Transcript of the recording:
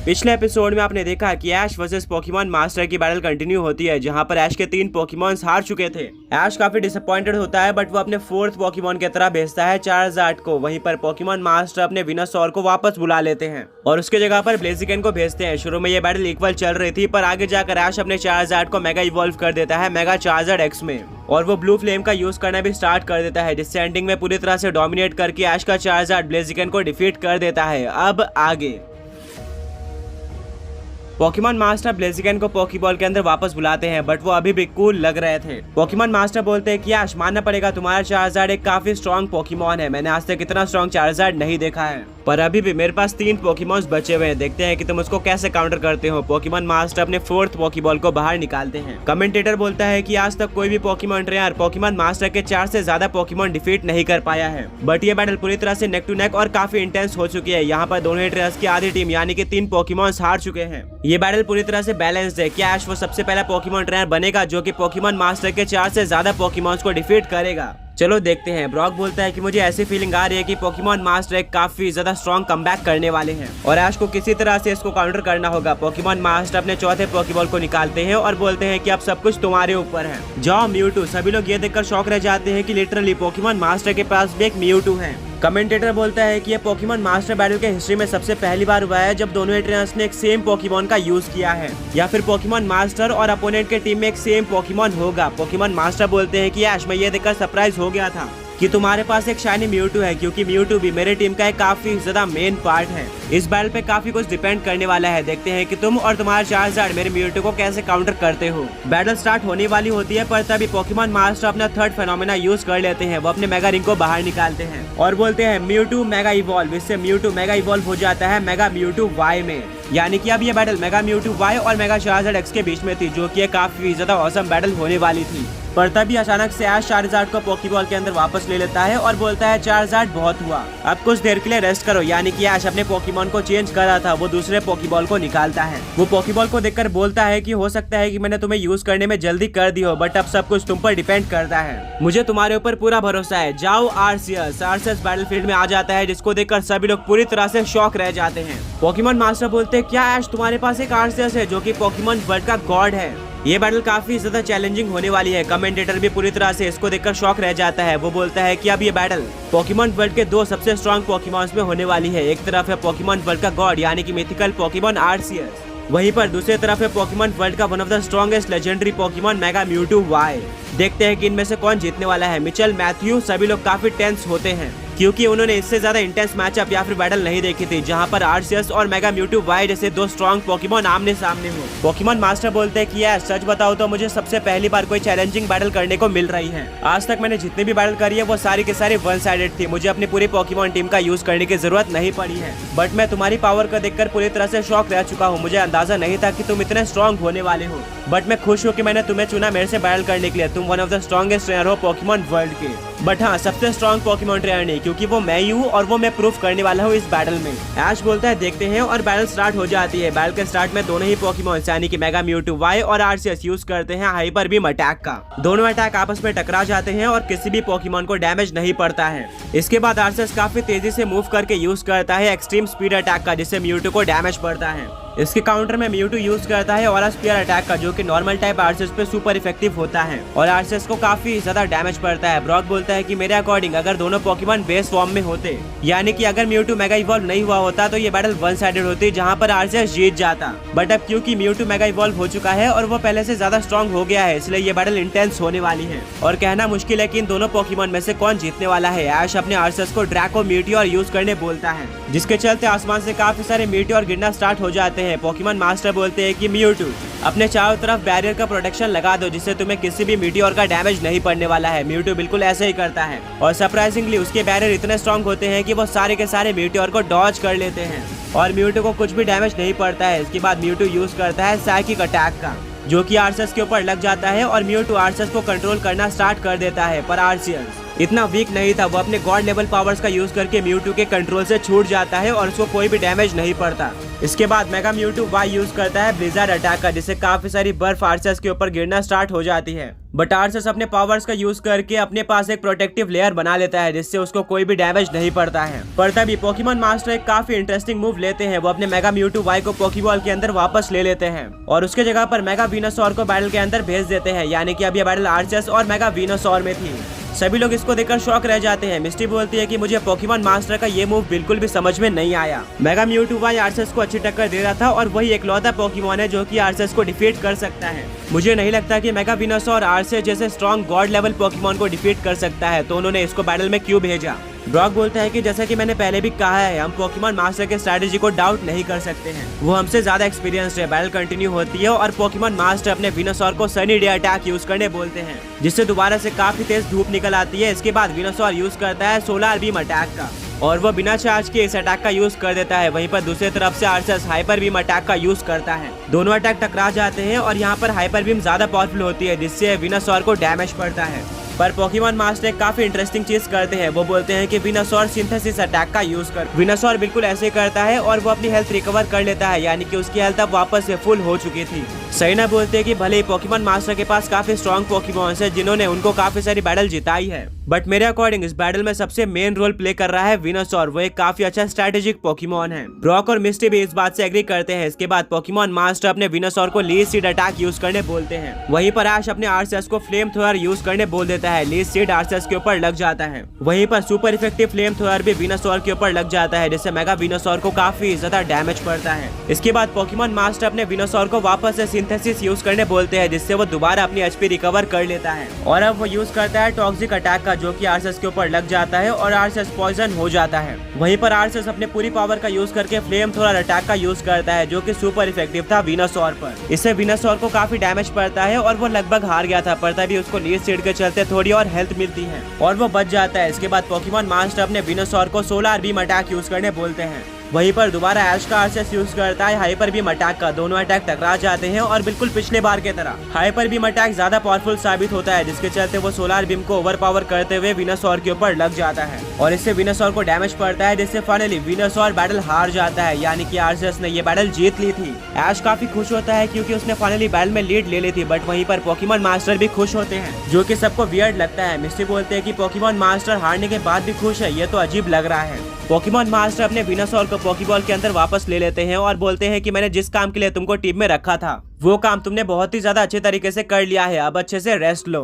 पिछले एपिसोड में आपने देखा कि ऐश वर्सेस पोकेमॉन मास्टर की बैटल कंटिन्यू होती है, जहां पर ऐश के 3 पोकेमॉन्स हार चुके थे। ऐश काफी डिसअपॉइंटेड होता है, बट वो अपने 4th पोकेमॉन की तरह भेजता है चार्जार्ड को। वहीं पर पोकेमॉन मास्टर अपने विनोसॉर को वापस बुला लेते हैं और उसके जगह पर ब्लेजिकन को भेजते हैं। शुरू में ये बैटल इक्वल चल रही थी, पर आगे जाकर ऐश अपने चार्जार्ड को मेगा इवॉल्व कर देता है मेगा चार्जार्ड एक्स में, और वो ब्लू फ्लेम का यूज करना भी स्टार्ट कर देता है, जिससे एंडिंग में पूरी तरह से डोमिनेट करके ऐश का चार्जार्ड ब्लेजिकन को डिफीट कर देता है। अब आगे पोकेमॉन मास्टर ब्लेजिकन को पोकेबॉल के अंदर वापस बुलाते हैं, बट वो अभी भी कूल लग रहे थे। पोकेमॉन मास्टर बोलते हैं कि ऐश, मानना पड़ेगा तुम्हारा चार्जार्ड एक काफी स्ट्रॉन्ग पोकेमॉन है। मैंने आज तक इतना स्ट्रॉन्ग चार्जार्ड नहीं देखा है, पर अभी भी मेरे पास 3 पोकेमॉन्स बचे हुए हैं। देखते हैं कि तुम उसको कैसे काउंटर करते हो। पोकेमॉन मास्टर अपने 4th पोकेबॉल को बाहर निकालते हैं। कमेंटेटर बोलता है कि आज तक कोई भी पोकेमॉन ट्रेनर पोकेमॉन मास्टर के 4 से ज्यादा पोकेमॉन डिफीट नहीं कर पाया है, बट ये बैटल पूरी तरह से नेक टू नेक और काफी इंटेंस हो चुकी है। यहाँ पर दोनों ही ट्रेनर्स की आधी टीम यानी कि 3 पोकेमॉन्स हार चुके हैं। ये बैटल पूरी तरह से बैलेंस्ड है। क्या ऐश वो सबसे पहला पोकेमॉन ट्रेनर बनेगा जो कि पोकेमॉन मास्टर के 4 से ज्यादा पोकेमॉन्स को डिफीट करेगा? चलो देखते हैं। ब्रॉक बोलता है कि मुझे ऐसी फीलिंग आ रही है कि पोकेमॉन मास्टर एक काफी ज्यादा स्ट्रॉन्ग कमबैक करने वाले हैं और ऐश को किसी तरह से इसको काउंटर करना होगा। पोकेमॉन मास्टर अपने 4थे पोकेबॉल को निकालते हैं और बोलते हैं कि अब सब कुछ तुम्हारे ऊपर है, जाओ म्यूटू। सभी लोग ये देखकर शॉक रह जाते हैं कि लिटरली पोकेमॉन मास्टर के पास भी एक म्यूटू है। कमेंटेटर बोलता है कि ये पोकेमॉन मास्टर बैटल के हिस्ट्री में सबसे पहली बार हुआ है जब दोनों ही ट्रेनर्स ने एक सेम पोकेमॉन का यूज किया है, या फिर पोकेमॉन मास्टर और अपोनेंट के टीम में एक सेम पोकेमॉन होगा। पोकेमॉन मास्टर बोलते हैं कि ऐश, मैं ये देखकर सरप्राइज हो गया था कि तुम्हारे पास एक शाइनी म्यूटू है, क्योंकि म्यूटू भी मेरे टीम का एक काफी ज्यादा मेन पार्ट है। इस बैटल पे काफी कुछ डिपेंड करने वाला है। देखते हैं कि तुम और तुम्हारा चार्जार्ड मेरे म्यूटू को कैसे काउंटर करते हो। बैटल स्टार्ट होने वाली होती है, पर तभी पोकेमॉन मास्टर अपना 3rd फेनोमेना यूज कर लेते हैं। वो अपने मेगा रिंग को बाहर निकालते हैं और बोलते हैं म्यूटू मेगा इवॉल्व। इससे म्यूटू मेगा इवॉल्व हो जाता है मेगा म्यूटू वाई में, यानी कि अब ये बैटल मेगा म्यूटू वाई और मेगा चार्जार्ड एक्स के बीच में थी, जो कि काफी ज्यादा औसम बैटल होने वाली थी। पर तभी अचानक से ऐश चार्जार्ड को पोकेबॉल के अंदर वापस ले लेता है और बोलता है चार्जार्ड बहुत हुआ, अब कुछ देर के लिए रेस्ट करो। यानी कि ऐश अपने पोकेमॉन को चेंज कर रहा था, वो दूसरे पोकेबॉल को निकालता है। वो पोकेबॉल को देखकर बोलता है कि हो सकता है कि मैंने तुम्हें यूज करने में जल्दी कर दी हो, बट अब सब कुछ तुम पर डिपेंड करता है। मुझे तुम्हारे ऊपर पूरा भरोसा है, जाओ आरसीएस। आरसीएस बैटलफील्ड में आ जाता है, जिसको देखकर सभी लोग पूरी तरह से शॉक रह जाते हैं। पोकेमॉन मास्टर बोलते हैं क्या ऐश, तुम्हारे पास एक आरसीएस है जो कि पोकेमॉन वर्ल्ड का गॉड है। ये बैटल काफी ज्यादा चैलेंजिंग होने वाली है। कमेंटेटर भी पूरी तरह से इसको देखकर शॉक रह जाता है। वो बोलता है कि अब ये बैटल पोकेमॉन वर्ल्ड के 2 सबसे स्ट्रॉन्ग पोकेमॉन्स में होने वाली है। एक तरफ है पोकेमॉन वर्ल्ड का गॉड यानी कि मिथिकल पोकेमॉन आरसीएस, वहीं पर दूसरी तरफ है पोकेमॉन वर्ल्ड का one of the strongest legendary Pokemon mega Mewtwo Y. देखते हैं कि इनमें से कौन जीतने वाला है। मिचेल, मैथ्यू सभी लोग काफी टेंस होते हैं, क्योंकि उन्होंने इससे ज्यादा इंटेंस मैचअप या फिर बैटल नहीं देखी थी, जहां पर आरसीएस और मेगा म्यूटू वाई जैसे 2 स्ट्रॉन्ग पोकेमॉन आमने सामने हो। पोकेमॉन मास्टर बोलते हैं कि यार सच बताओ तो मुझे सबसे पहली बार कोई चैलेंजिंग बैटल करने को मिल रही है। आज तक मैंने जितनी भी बैटल करी है वो सारी के सारी वन साइडेड थी। मुझे अपनी पूरी पोकेमॉन टीम का यूज करने की जरूरत नहीं पड़ी है, बट मैं तुम्हारी पावर को देखकर पूरी तरह से शॉक रह चुका हूँ। मुझे अंदाजा नहीं था कि तुम इतने स्ट्रॉन्ग होने वाले हो, बट मैं खुश हूँ कि मैंने तुम्हें चुना मेरे से बैटल करने के लिए। तुम one of the strongest trainer हो पोकेमॉन वर्ल्ड के, बट हाँ सबसे स्ट्रॉन्ग पोकेमॉन ट्रेनर नहीं, क्योंकि वो मैं ही हूँ और वो मैं प्रूफ करने वाला हूँ इस बैटल में। ऐश बोलता है देखते हैं, और बैटल स्टार्ट हो जाती है। बैटल के स्टार्ट में दोनों ही पोकेमॉन यानी कि मेगा म्यूटू वाई और आरसीएस यूज करते हैं हाइपर बीम अटैक का। दोनों अटैक आपस में टकरा जाते हैं और किसी भी पोकेमॉन को डैमेज नहीं पड़ता है। इसके बाद आरसीएस काफी तेजी से मूव करके यूज करता है एक्सट्रीम स्पीड अटैक का, जिससे म्यूटू को डैमेज पड़ता है। इसके काउंटर में म्यूटू यूज करता है ऑरा स्पीयर अटैक का, जो कि नॉर्मल टाइप आरसीएस पे सुपर इफेक्टिव होता है और आरसीएस को काफी ज्यादा डैमेज पड़ता है। ब्रॉक बोलता है कि मेरे अकॉर्डिंग अगर दोनों पोकेमॉन बेस फॉर्म में होते, यानी कि अगर म्यूटू मेगा इवॉल्व नहीं हुआ होता, तो ये बैटल वन साइडेड होती, जहां पर आरसीएस जीत जाता। बट अब क्योंकि म्यूटू मेगा इवॉल्व हो चुका है और वो पहले से ज्यादा स्ट्रॉन्ग हो गया है, इसलिए ये बैटल इंटेंस होने वाली है और कहना मुश्किल है कि इन दोनों पोकेमॉन में से कौन जीतने वाला है। ऐश अपने आरसीएस को ड्रैको मीटियोर यूज करने बोलता है, जिसके चलते आसमान से काफी सारे मीटियोर गिरना स्टार्ट हो जाते हैं। पोकेमॉन मास्टर बोलते हैं कि म्यूटू अपने चारों तरफ बैरियर का प्रोटेक्शन लगा दो, जिससे तुम्हें किसी भी मीटियोर का डैमेज नहीं पड़ने वाला है। म्यूटू बिल्कुल ऐसे ही करता है और सरप्राइजिंगली उसके बैरियर इतने स्ट्रॉन्ग होते हैं कि वो सारे के सारे मीटियोर को डॉज कर लेते हैं और म्यूटू को कुछ भी डैमेज नहीं पड़ता है। इसके बाद म्यूटू यूज करता है साइकिक अटैक का, जो कि आरसीएस के ऊपर लग जाता है और म्यूटू आरसीएस को कंट्रोल करना स्टार्ट कर देता है। पर आरसीएस इतना वीक नहीं था, वो अपने गॉड लेवल पावर्स का यूज करके म्यूटू के कंट्रोल से छूट जाता है और उसको कोई भी डैमेज नहीं पड़ता। इसके बाद मेगा म्यूटू वाई यूज करता है ब्लिज़ार्ड अटैक का, जिससे काफी सारी बर्फ आर्सेस के ऊपर गिरना स्टार्ट हो जाती है। बट आर्सेस अपने पावर्स का यूज करके अपने पास एक प्रोटेक्टिव लेयर बना लेता है, जिससे उसको कोई भी डैमेज नहीं पड़ता है। पर तभी पोकेमॉन मास्टर एक काफी इंटरेस्टिंग मूव लेते हैं। वो अपने मेगा म्यूटू वाई को पोकेबॉल के अंदर वापस ले लेते हैं और उसके जगह पर मेगा वीनोसॉर को बैटल के अंदर भेज देते हैं, यानी कि अब ये बैटल आर्सेस और मेगा वीनोसॉर में थी। सभी लोग इसको देखकर शॉक रह जाते हैं। मिस्टी बोलती है कि मुझे पोकेमॉन मास्टर का ये मूव बिल्कुल भी समझ में नहीं आया। मेगा म्यूटू वाई आर्सेस को अच्छी टक्कर दे रहा था और वही एकलौता पोकेमॉन है जो कि आर्सेस को डिफीट कर सकता है। मुझे नहीं लगता कि मेगा वीनोसॉर आर्सेस जैसे स्ट्रॉन्ग गॉड लेवल पोकेमॉन को डिफीट कर सकता है, तो उन्होंने इसको बैटल में क्यों भेजा। ब्रॉक बोलता है कि जैसा कि मैंने पहले भी कहा है, हम पोकेमॉन मास्टर के स्ट्रैटेजी को डाउट नहीं कर सकते हैं। वो हमसे ज्यादा एक्सपीरियंस्ड है। बैटल कंटिन्यू होती है और पोकेमॉन मास्टर अपने वीनोसॉर को सनी डे अटैक यूज करने बोलते हैं, जिससे दोबारा से काफी तेज धूप निकल आती है। इसके बाद वीनोसॉर यूज करता है सोलर बीम अटैक का और वो बिना चार्ज के इस अटैक का यूज कर देता है। वहीं पर दूसरी तरफ से आर्सेस हाइपर बीम अटैक का यूज करता है। दोनों अटैक टकरा जाते हैं और यहाँ पर हाइपर बीम ज्यादा पावरफुल होती है, जिससे वीनोसॉर को डैमेज पड़ता है। पर पोकेमॉन मास्टर काफी इंटरेस्टिंग चीज करते हैं। वो बोलते हैं कि वीनोसॉर सिंथेसिस अटैक का यूज कर। वीनोसॉर बिल्कुल ऐसे करता है और वो अपनी हेल्थ रिकवर कर लेता है, यानी कि उसकी हेल्थ अब वापस से फुल हो चुकी थी। सैना बोलते हैं कि भले ही पोकेमॉन मास्टर के पास काफी स्ट्रॉन्ग पोकेमॉन्स है जिन्होंने उनको काफी सारी बैटल जिताई है, बट मेरे अकॉर्डिंग इस बैटल में सबसे मेन रोल प्ले कर रहा है वीनोसॉर। वो एक काफी अच्छा स्ट्रेटेजिक पोकेमॉन है। ब्रॉक और मिस्टी भी इस बात से एग्री करते हैं। इसके बाद पोकेमॉन मास्टर अपने वीनोसॉर को लीज सीड अटैक यूज करने बोलते हैं। वहीं पर ऐश अपने आर्सेस को फ्लेम थ्रोअर यूज करने बोल देता है। लीज सीड आर्सेस के ऊपर लग जाता है। वहीं पर सुपर इफेक्टिव फ्लेम थ्रोअर भी वीनोसॉर के ऊपर लग जाता है, जिससे मेगा वीनोसॉर को काफी ज्यादा डैमेज पड़ता है। इसके बाद पोकेमॉन मास्टर अपने वीनोसॉर को वापस से सिंथेसिस यूज करने बोलते हैं, जिससे वो दोबारा अपनी एचपी रिकवर कर लेता है और अब वो यूज करता है टॉक्सिक अटैक का, जो कि आर्सेस के ऊपर लग जाता है और आर्सेस पॉइजन हो जाता है। वहीं पर आर्सेस अपने पूरी पावर का यूज करके फ्लेम थ्रोअर अटैक का यूज करता है, जो कि सुपर इफेक्टिव था वीनोसॉर पर। इससे वीनोसॉर को काफी डैमेज पड़ता है और वो लगभग हार गया था, पर तभी उसको लीज सीड के चलते थोड़ी और हेल्थ मिलती है और वो बच जाता है। इसके बाद पोकेमॉन मास्टर अपने वीनोसॉर को सोलर बीम अटैक यूज करने बोलते हैं। वहीं पर दोबारा ऐश का आर्सेस यूज करता है हाइपर बीम अटैक का। दोनों अटैक टकरा जाते हैं और बिल्कुल पिछले बार की तरह हाइपर बीम अटैक ज्यादा पावरफुल साबित होता है, जिसके चलते वो सोलर बीम को ओवरपावर करते हुए वीनोसॉर के ऊपर लग जाता है और इससे वीनोसॉर को डैमेज पड़ता है, जिससे फाइनली वीनोसॉर बैटल हार जाता है, यानी कि आर्सेस ने ये बैटल जीत ली थी। ऐश काफी खुश होता है क्योंकि उसने फाइनली बैटल में लीड ले ली थी, बट वहीं पर पोकेमॉन मास्टर भी खुश होते हैं, जो कि सबको वियर्ड लगता है। मिस्टी बोलते हैं कि पोकेमॉन मास्टर हारने के बाद भी खुश है, ये तो अजीब लग रहा है। पोकेमॉन मास्टर अपने वीनोसॉर को पोकेबॉल के अंदर वापस ले लेते हैं और बोलते हैं कि मैंने जिस काम के लिए तुमको टीम में रखा था वो काम तुमने बहुत ही ज्यादा अच्छे तरीके से कर लिया है, अब अच्छे से रेस्ट लो।